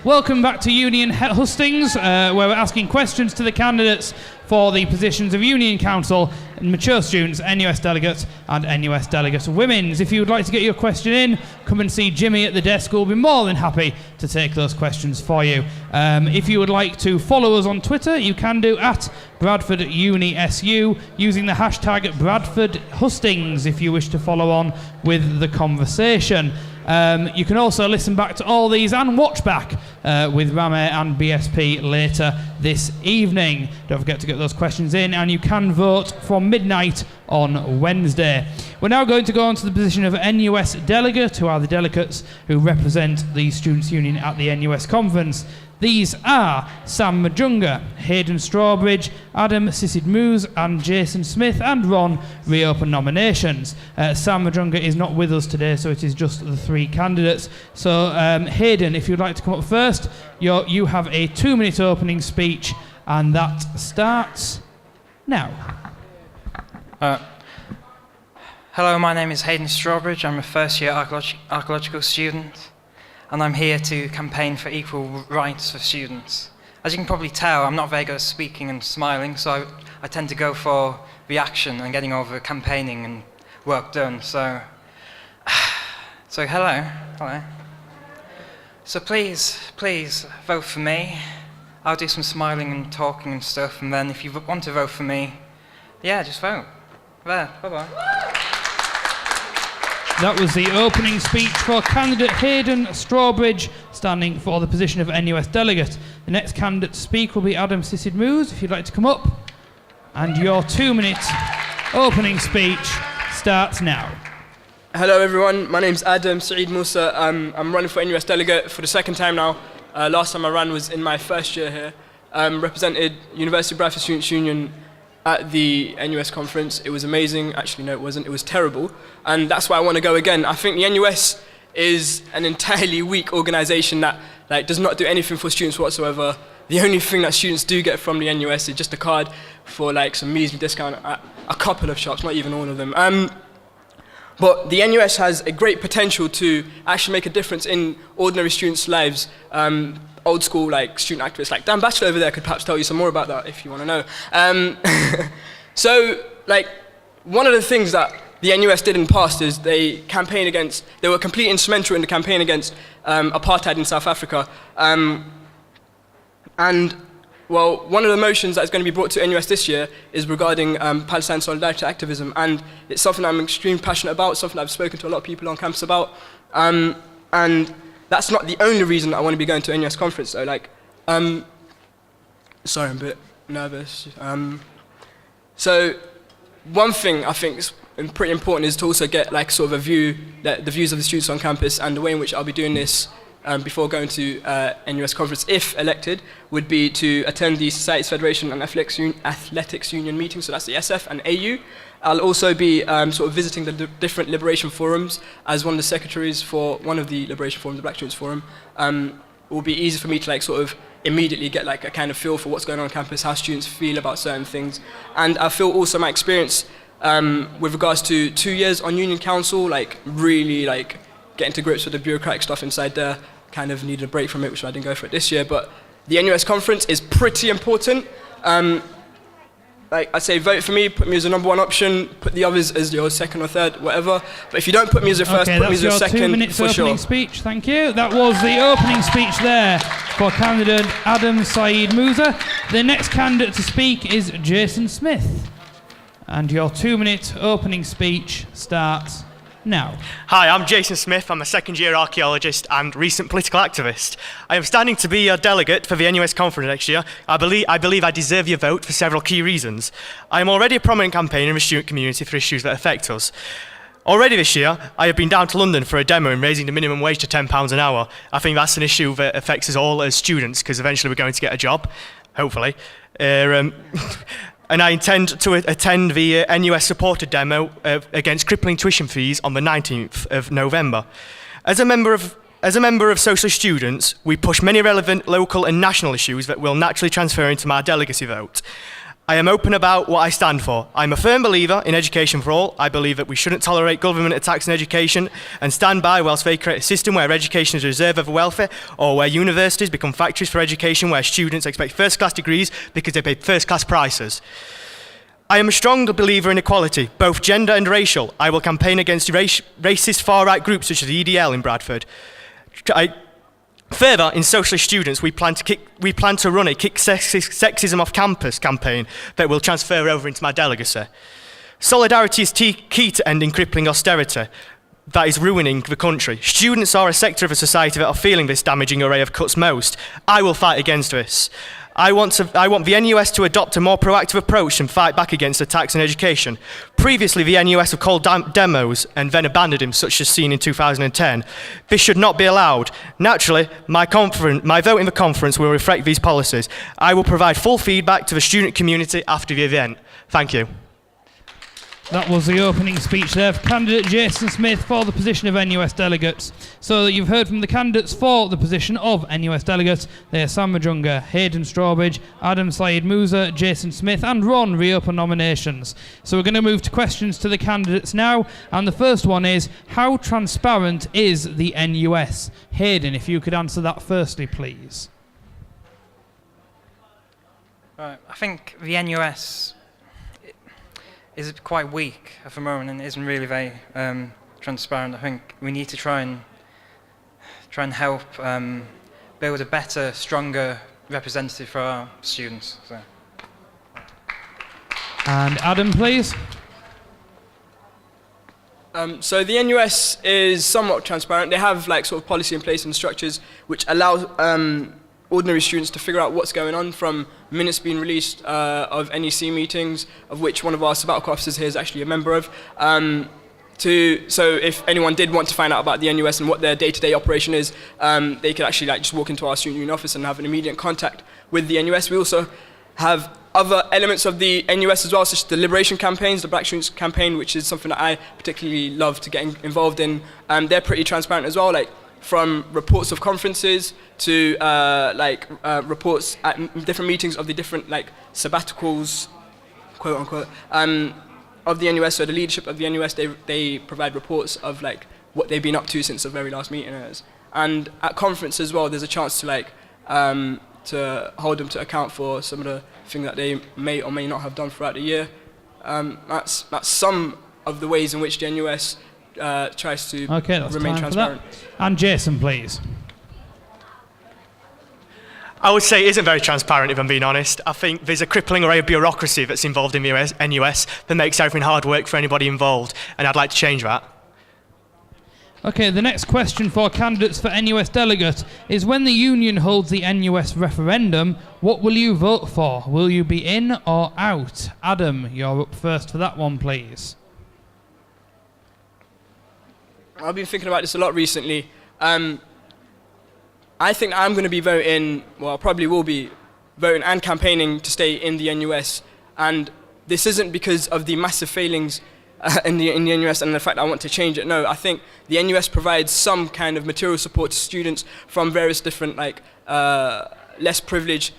Welcome back to Union Hustings, where we're asking questions to the candidates for the positions of Union Council, mature students, NUS Delegates and NUS Delegate Women's. If you would like to get your question in, come and see Jimmy at the desk, who will be more than happy to take those questions for you. If you would like to follow us on Twitter, you can do at Bradford Uni SU using the hashtag Bradford Hustings if you wish to follow on with the conversation. You can also listen back to all these and watch back with Rame and BSP later this evening. Don't forget to get those questions in, and you can vote from midnight on Wednesday. We're now going to go on to the position of NUS Delegate, who are the delegates who represent the Students' Union at the NUS Conference. These are Sam Majunga, Hayden Strawbridge, Adam Sissid-Moose and Jason Smith, and Ron reopen nominations. Sam Majunga is not with us today, so it is just the three candidates. So Hayden, if you'd like to come up first, you have a 2-minute opening speech, and that starts now. Hello, my name is Hayden Strawbridge. I'm a first-year archaeological student, and I'm here to campaign for equal rights for students. As you can probably tell, I'm not very good at speaking and smiling, so I tend to go for reaction and getting over campaigning and work done. So hello. So please vote for me. I'll do some smiling and talking and stuff, and then if you want to vote for me, yeah, just vote. There, bye-bye. That was the opening speech for candidate Hayden Strawbridge, standing for the position of NUS Delegate. The next candidate to speak will be Adam Sissid-Moose, if you'd like to come up. And your 2-minute opening speech starts now. Hello everyone, my name's Adam Sissid-Moose. I'm running for NUS Delegate for the second time now. Last time I ran was in my first year here. Represented University of Bradford Students' Union at the NUS conference. It was amazing. Actually, no, it wasn't. It was terrible. And that's why I want to go again. I think the NUS is an entirely weak organisation that does not do anything for students whatsoever. The only thing that students do get from the NUS is just a card for some measly discount at a couple of shops, not even all of them. But the NUS has a great potential to actually make a difference in ordinary students' lives. Old school student activists like Dan Batchelor over there could perhaps tell you some more about that if you want to know. So one of the things that the NUS did in the past is they were completely instrumental in the campaign against apartheid in South Africa. And well, one of the motions that is going to be brought to NUS this year is regarding Palestine solidarity activism, and it's something I'm extremely passionate about, something I've spoken to a lot of people on campus about, and that's not the only reason I want to be going to a NUS conference though. Sorry, I'm a bit nervous. So one thing I think is pretty important is to also get sort of a view, the views of the students on campus, and the way in which I'll be doing this before going to NUS conference, if elected, would be to attend the Societies Federation and Athletics Union meetings, so that's the SF and AU. I'll also be sort of visiting the different liberation forums as one of the secretaries for one of the liberation forums, the Black Students Forum. It will be easy for me to sort of immediately get a kind of feel for what's going on campus, how students feel about certain things. And I feel also my experience with regards to 2 years on Union Council, really getting to grips with the bureaucratic stuff inside there, kind of needed a break from it, which I didn't go for it this year. But the NUS conference is pretty important. I say vote for me, put me as the number one option, put the others as your second or third, whatever. But if you don't put me as your first, put me as your second, 2 minutes for sure. Opening speech, thank you. That was the opening speech there for candidate Adam Sissid-Moose. The next candidate to speak is Jason Smith. And your 2-minute opening speech starts now. Hi, I'm Jason Smith. I'm a second-year archaeologist and recent political activist. I am standing to be a delegate for the NUS conference next year. I believe I deserve your vote for several key reasons. I am already a prominent campaigner in the student community for issues that affect us. Already this year, I have been down to London for a demo in raising the minimum wage to £10 an hour. I think that's an issue that affects us all as students, because eventually we're going to get a job, hopefully. And I intend to attend the NUS-supported demo against crippling tuition fees on the 19th of November. As a member of Social Students, we push many relevant local and national issues that will naturally transfer into my delegacy vote. I am open about what I stand for. I'm a firm believer in education for all. I believe that we shouldn't tolerate government attacks on education and stand by whilst they create a system where education is a reserve of welfare, or where universities become factories for education where students expect first-class degrees because they pay first-class prices. I am a strong believer in equality, both gender and racial. I will campaign against racist far-right groups such as the EDL in Bradford. Further, in socialist students, we plan to run a Kick Sexism Off Campus campaign that will transfer over into my delegacy. Solidarity is key to ending crippling austerity that is ruining the country. Students are a sector of a society that are feeling this damaging array of cuts most. I will fight against this. I want the NUS to adopt a more proactive approach and fight back against attacks on education. Previously, the NUS have called demos and then abandoned him, such as seen in 2010. This should not be allowed. Naturally, my vote in the conference will reflect these policies. I will provide full feedback to the student community after the event. Thank you. That was the opening speech there of candidate Jason Smith for the position of NUS delegates. So you've heard from the candidates for the position of NUS delegates. They're Sam Majunga, Hayden Strawbridge, Adam Saeed Musa, Jason Smith and Ron reopen nominations. So we're going to move to questions to the candidates now. And the first one is, how transparent is the NUS? Hayden, if you could answer that firstly, please. Right, I think the NUS is quite weak at the moment and isn't really very transparent. I think we need to try and help build a better, stronger representative for our students. So. And Adam, please. So the NUS is somewhat transparent. They have like sort of policy in place and structures which allow ordinary students to figure out what's going on, from minutes being released of NEC meetings, of which one of our sabbatical officers here is actually a member of. So if anyone did want to find out about the NUS and what their day-to-day operation is, they could actually like just walk into our student union office and have an immediate contact with the NUS. We also have other elements of the NUS as well, such as the liberation campaigns, the Black Students campaign, which is something that I particularly love to get involved in. They're pretty transparent as well, like from reports of conferences to reports at different meetings of the different like sabbaticals, quote unquote, of the NUS. So the leadership of the NUS, they provide reports of like what they've been up to since the very last meeting is. And at conference as well, there's a chance to like to hold them to account for some of the things that they may or may not have done throughout the year. That's some of the ways in which the NUS tries to remain transparent. And Jason, please. I would say it isn't very transparent, if I'm being honest. I think there's a crippling array of bureaucracy that's involved in the NUS that makes everything hard work for anybody involved, and I'd like to change that. Okay, the next question for candidates for NUS delegate is, when the union holds the NUS referendum, what will you vote for? Will you be in or out? Adam, you're up first for that one, please. I've been thinking about this a lot recently. I think I'm going to be voting, well, I probably will be voting and campaigning to stay in the NUS. And this isn't because of the massive failings in the NUS and the fact that I want to change it. No, I think the NUS provides some kind of material support to students from various different, like, less privileged,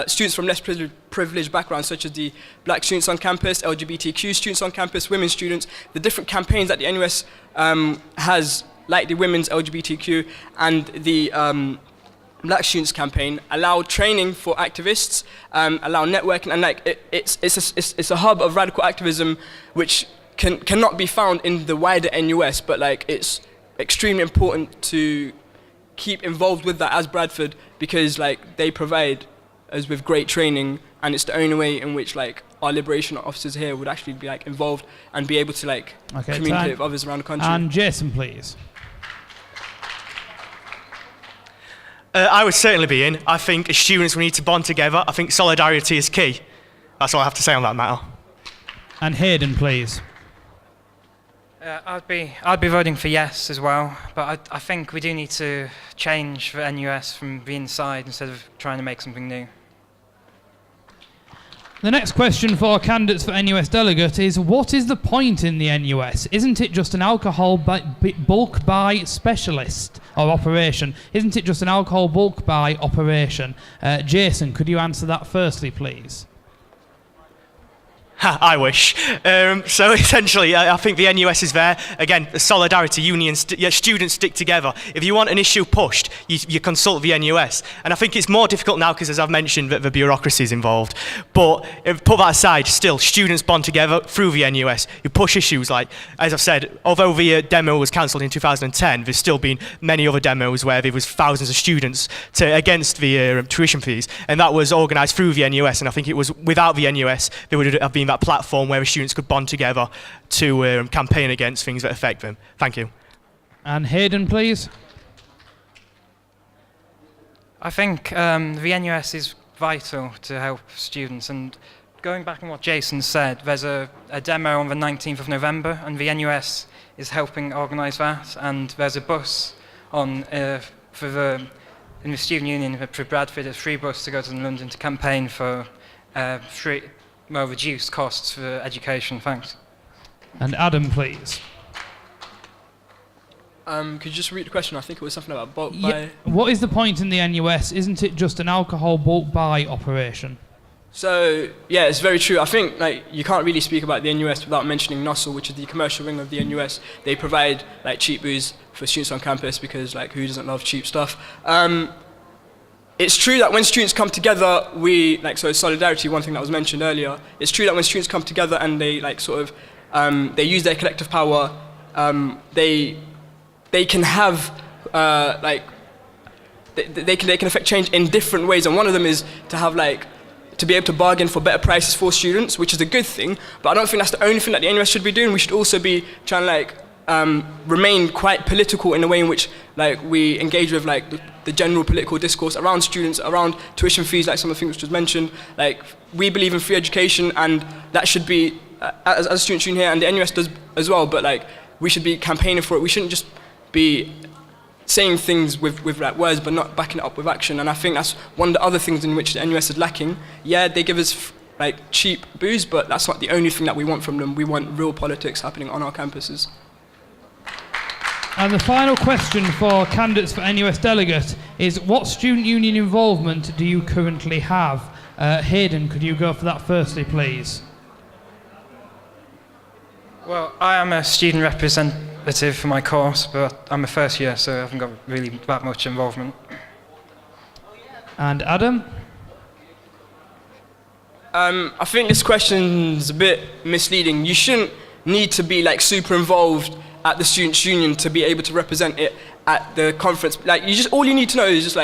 students from less privileged backgrounds, such as the Black students on campus, LGBTQ students on campus, women students, the different campaigns that the NUS has, like the women's LGBTQ and the Black students campaign, allow training for activists, allow networking, and like it's a hub of radical activism which cannot be found in the wider NUS, but like it's extremely important to keep involved with that as Bradford, because like they provide us with great training, and it's the only way in which like our liberation officers here would actually be like involved and be able to like communicate with others around the country. And Jason, please. I would certainly be in. I think as students we need to bond together. I think solidarity is key. That's all I have to say on that matter. And Hayden, please. I'd be voting for yes as well, but I think we do need to change the NUS from the inside instead of trying to make something new. The next question for candidates for NUS delegate is, what is the point in the NUS? Isn't it just an alcohol bulk buy specialist or operation? Isn't it just an alcohol bulk buy operation? Jason, could you answer that firstly, please? I wish. So essentially, I think the NUS is there. Again, solidarity, union, students stick together. If you want an issue pushed, you consult the NUS. And I think it's more difficult now because, as I've mentioned, the bureaucracy is involved. But put that aside, still, students bond together through the NUS. You push issues like, as I've said, although the demo was cancelled in 2010, there's still been many other demos where there was thousands of students against the tuition fees. And that was organised through the NUS. And I think it was without the NUS, there would have been that platform where the students could bond together to campaign against things that affect them. Thank you. And Hayden, please. I think the NUS is vital to help students, and going back on what Jason said, there's a demo on the 19th of November, and the NUS is helping organise that, and there's a bus on in the student union for Bradford, a free bus to go to London to campaign for reduced costs for education. Thanks. And Adam, please. Could you just read the question? I think it was something about bulk buy. What is the point in the NUS? Isn't it just an alcohol bulk buy operation? So, yeah, it's very true. I think you can't really speak about the NUS without mentioning NUS, which is the commercial wing of the NUS. They provide cheap booze for students on campus because who doesn't love cheap stuff? It's true that when students come together, so solidarity, one thing that was mentioned earlier, it's true that when students come together and they they use their collective power, they can have they can affect change in different ways, and one of them is to have to be able to bargain for better prices for students, which is a good thing. But I don't think that's the only thing that the NUS should be doing. We should also be trying to remain quite political in the way in which we engage with the general political discourse around students, around tuition fees, some of the things which was mentioned. We believe in free education, and that should be as a student union here, and the NUS does as well. But we should be campaigning for it. We shouldn't just be saying things with words but not backing it up with action. And I think that's one of the other things in which the NUS is lacking. Yeah, they give us cheap booze, but that's not the only thing that we want from them. We want real politics happening on our campuses. And the final question for candidates for NUS delegate is, what student union involvement do you currently have? Hayden, could you go for that firstly, please? Well, I am a student representative for my course, but I'm a first year, so I haven't got really that much involvement. And Adam? I think this question's a bit misleading. You shouldn't need to be super involved at the students' union to be able to represent it at the conference. All you need to know is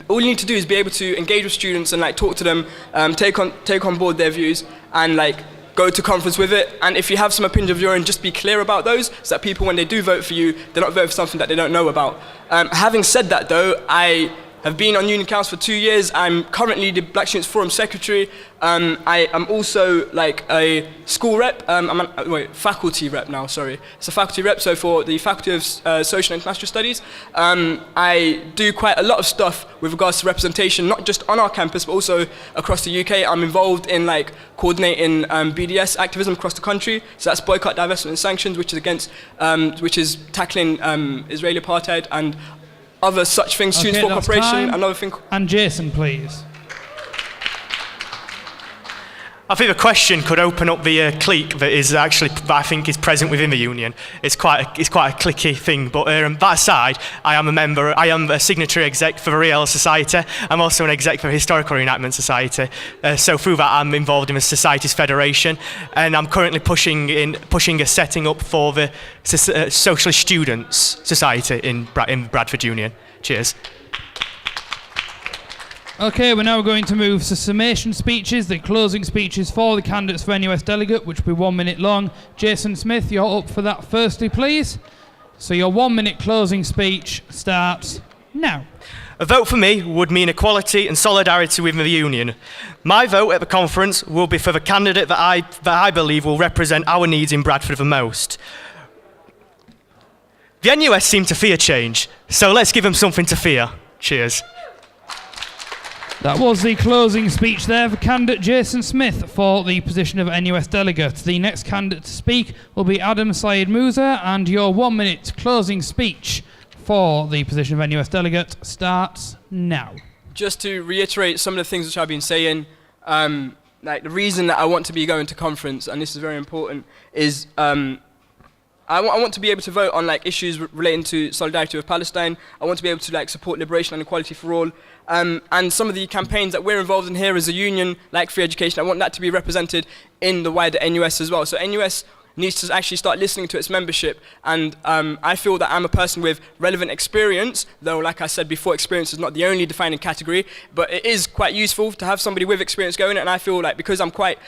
all you need to do is be able to engage with students and talk to them, take on board their views, and go to conference with it. And if you have some opinions of your own, just be clear about those, so that people, when they do vote for you, they're not voting for something that they don't know about. Having said that, though, I have been on union council for 2 years. I'm currently the Black Students Forum secretary. I am also a school rep. Faculty rep now, sorry. It's a faculty rep, so for the Faculty of Social and International Studies. I do quite a lot of stuff with regards to representation, not just on our campus, but also across the UK. I'm involved in coordinating BDS activism across the country. So that's boycott, divestment and sanctions, which is which is tackling Israeli apartheid and other such things, students for cooperation, another thing. And Jason, please. I think the question could open up the clique that is actually, I think, is present within the union. It's quite a cliquey thing. But that aside, I am a member. I am a signatory exec for the Real Society. I'm also an exec for the Historical Reenactment Society. So through that, I'm involved in the Societies Federation, and I'm currently pushing a setting up for the Socialist Students Society in Bradford Union. Cheers. Okay, we're now going to move to summation speeches, the closing speeches for the candidates for NUS delegate, which will be 1 minute long. Jason Smith, you're up for that firstly, please. So your 1 minute closing speech starts now. A vote for me would mean equality and solidarity with the union. My vote at the conference will be for the candidate that I believe will represent our needs in Bradford the most. The NUS seem to fear change, so let's give them something to fear. Cheers. That was the closing speech there for candidate Jason Smith for the position of NUS delegate. The next candidate to speak will be Adam Syed Musa, and your 1 minute closing speech for the position of NUS delegate starts now. Just to reiterate some of the things which I've been saying, like the reason that I want to be going to conference, and this is very important, is I want to be able to vote on like issues relating to solidarity with Palestine. I want to be able to like support liberation and equality for all. And some of the campaigns that we're involved in here as a union, like free education, I want that to be represented in the wider NUS as well. So NUS needs to actually start listening to its membership. And I feel that I'm a person with relevant experience, though like I said before, experience is not the only defining category, but it is quite useful to have somebody with experience going. And I feel like because I'm quite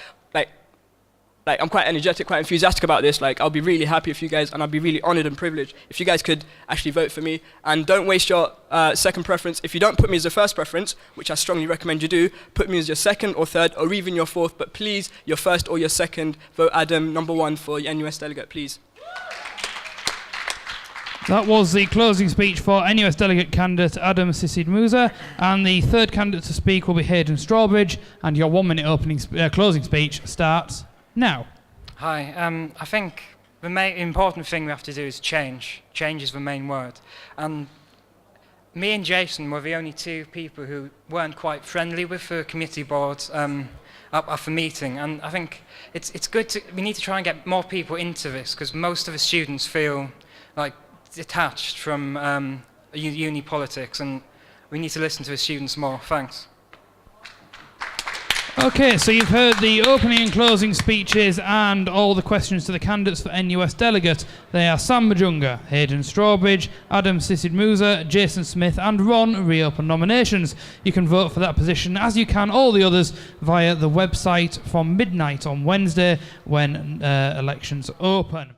I'm quite energetic, quite enthusiastic about this. Like, I'll be really happy if you guys, and I'll be really honoured and privileged if you guys could actually vote for me. And don't waste your second preference. If you don't put me as a first preference, which I strongly recommend you do, put me as your second or third or even your fourth. But please, your first or your second, vote Adam number 1 for your NUS delegate, please. That was the closing speech for NUS delegate candidate Adam Sissid Musa, and the third candidate to speak will be Hayden Strawbridge, and your 1 minute closing speech starts now. Hi, I think the important thing we have to do is change. Change is the main word. And me and Jason were the only 2 people who weren't quite friendly with the committee board at the meeting. And I think it's good we need to try and get more people into this, because most of the students feel like detached from uni politics, and we need to listen to the students more. Thanks. Okay, so you've heard the opening and closing speeches and all the questions to the candidates for NUS delegate. They are Sam Majunga, Hayden Strawbridge, Adam Sissid Musa, Jason Smith and Ron reopen nominations. You can vote for that position, as you can all the others, via the website from midnight on Wednesday when elections open.